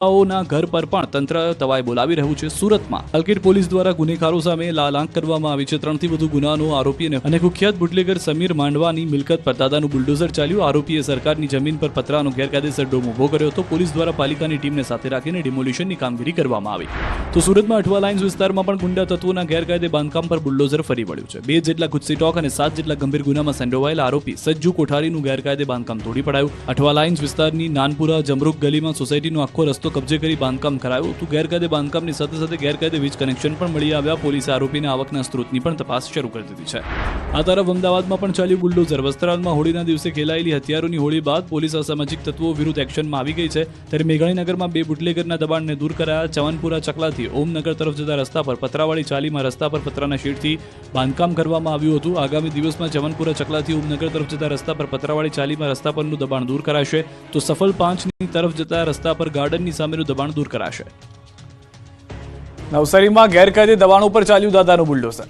ના ઘર પર પણ તંત્ર તવાઈ બોલાવી રહ્યું છે. સુરતમાં અલકેટ પોલીસ દ્વારા ગુનેગારો સામે લાલાંક કરવામાં આવી છે. 3થી વધુ ગુનાનો આરોપી અને કુખ્યાત બુટલેગર સમીર માંડવાની મિલકત પર દાદાનું બુલડોઝર ચાલ્યું. આરોપીએ સરકારની જમીન પર પતરાનો ગેરકાયદેસર ડોમ ઉભો કર્યો હતો. પોલીસ દ્વારા પાલિકાની ટીમને સાથે રાખીને ડિમોલિશનની કામગીરી કરવામાં આવી. તો સુરતમાં અઠવા લાઇન્સ વિસ્તારમાં પણ ગુંડા તત્વોના ગેરકાયદે બાંધકામ પર બુલડોઝર ફરી વળ્યું છે. 2 જેટલા ગુસ્સી ટોક અને 7 જેટલા ગંભીર ગુનામાં સંડોવાયેલા આરોપી સજ્જુ કોઠારીનું ગેરકાયદે બાંધકામ તોડી પડાયું. અઠવા લાઇન્સ વિસ્તારની નાનપુરા જમરૂક ગલીમાં સોસાયટીનો આખો રસ્તો કબજે કરી બાંધકામ કરાયું હતું. ગેરકાયદે બાંધકામની સાથે સાથે ગેરકાયદે વીજ કનેક્શન પણ મળી આવ્યા. પોલીસે આરોપીને આવકના સ્ત્રોતની પણ તપાસ શરૂ કરી દીધી છે. આ તરફ અમદાવાદમાં પણ ચાલ્યું બુલડોઝર. વસ્ત્રાલમાં હોળીના દિવસે ખેલાયેલી હથિયારોની હોળી બાદ પોલીસ અસામાજિક તત્વો વિરુદ્ધ એક્શનમાં આવી ગઈ છે. ત્યારે મેઘાણીનગરમાં 2 બુટલેગરના દબાણને દૂર કરાયા. ચવનપુરા ચકલાથી ઓમનગર તરફ જતા રસ્તા પર પતરાવાળી ચાલીમાં રસ્તા પર પતરાના શેડથી બાંધકામ કરવામાં આવ્યું હતું. આગામી દિવસમાં ચવનપુરા ચકલાથી ઓમનગર તરફ જતા રસ્તા પર પતરાવાળી ચાલીમાં રસ્તા પરનું દબાણ દૂર કરાશે. તો સફળ 5ની તરફ જતા રસ્તા પર ગાર્ડનની સામેનું દબાણ દૂર કરાશે. નવસારીમાં ગેરકાયદે દબાણો પર ચાલ્યું દાદાનું બુલડોઝર.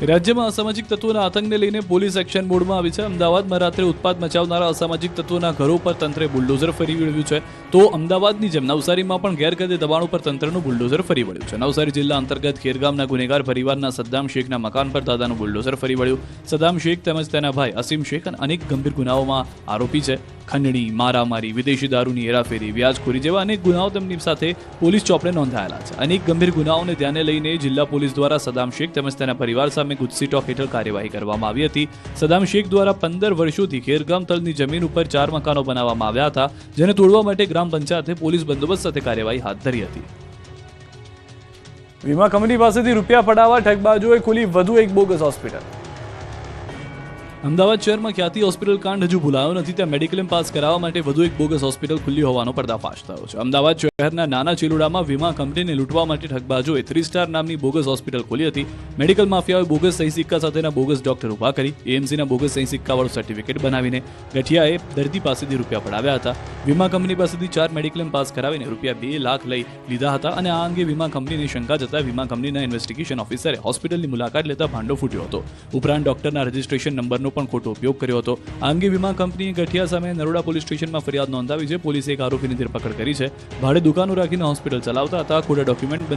રાજ્યમાં અસામાજિક તત્વોના આતંકને લઈને પોલીસ એક્શન મોડમાં આવી છે. અમદાવાદમાં રાત્રે ઉત્પાત મચાવનારા અસામાજિક તત્વોના ઘરો પર તંત્રે બુલડોઝર ફરી વળ્યું છે. તો અમદાવાદની જેમ નવસારીમાં પણ ગેરકાયદે દબાણો પર તંત્રનું બુલડોઝર ફરી વળ્યું છે. નવસારી જિલ્લા અંતર્ગત ખેરગામના ગુનેગાર પરિવારના સદ્દામ શેખના મકાન પર દાદાનું બુલડોઝર ફરી વળ્યું. સદ્દામ શેખ તેમજ તેના ભાઈ અસીમ શેખ અને અનેક ગંભીર ગુનાઓમાં આરોપી છે. ખંડણી, મારામારી, વિદેશી દારૂની હેરાફેરી, વ્યાજખોરી જેવા અનેક ગુનાઓ તેમની સાથે પોલીસ ચોપડે નોંધાયેલા છે. અનેક ગંભીર ગુનાઓને ધ્યાને લઈને જિલ્લા પોલીસ દ્વારા સદ્દામ શેખ તેમજ તેના પરિવાર સામે ગુજસી ટોક હેઠળ કાર્યવાહી કરવામાં આવી હતી. સદ્દામ શેખ દ્વારા 15 વર્ષોથી ખેરગામ તળની જમીન ઉપર 4 મકાનો બનાવવામાં આવ્યા હતા, જેને તોડવા માટે ગ્રામ પંચાયતે પોલીસ બંદોબસ્ત સાથે કાર્યવાહી હાથ ધરી હતી. વીમા કંપની પાસેથી રૂપિયા પડાવવા ઠગબાજોએ ખોલી વધુ એક બોગસ હોસ્પિટલ. અમદાવાદ શહેરમાં ખ્યાતિ હોસ્પિટલ કાંડ હજુ ભૂલાયો નથી. ત્યાં મેડિક્લેમ પાસ કરાવવા માટે વધુ એક બોગસ હોસ્પિટલ ખુલ્લી હોવાનો પર્દાફાશ થયો છે. અમદાવાદ શહેરના નાના ચિલોડામાં વીમા કંપનીને લૂંટવા માટે ઠગબાજોએ 3 સ્ટાર નામની બોગસ હોસ્પિટલ ખોલી હતી. મેડિકલ માફિયાઓએ બોગસ સહી સિક્કા સાથેના બોગસ ડોક્ટર ઉભા કરી એએમસીના બોગસ સહી સિક્કાવાળું સર્ટિફિકેટ બનાવીને ગઠિયાએ દર્દી પાસેથી રૂપિયા પડાવ્યા હતા. વીમા કંપની પાસેથી 4 મેડિક્લેમ પાસ કરાવીને રૂપિયા 2 લાખ લઈ લીધા હતા અને આ અંગે વીમા કંપનીને શંકા જતા વીમા કંપનીના ઇન્વેસ્ટિગેશન ઓફિસરે હોસ્પિટલની મુલાકાત લેતા ભાંડો ફૂટ્યો હતો. ઉપરાંત ડોક્ટરના રજિસ્ટ્રેશન નંબરનો પણ ખોટો ઉપયોગ કર્યો હતો. આ અંગે વીમા કંપનીએ ગઠિયા સામે નરોડા પોલીસ સ્ટેશનમાં ફરિયાદ નોંધાવી છે. પોલીસે એક આરોપીની ધરપકડ કરી છે. ભાડે દુકાનો રાખીને હોસ્પિટલ ચલાવતા હતા. ખોટા ડોક્યુમેન્ટ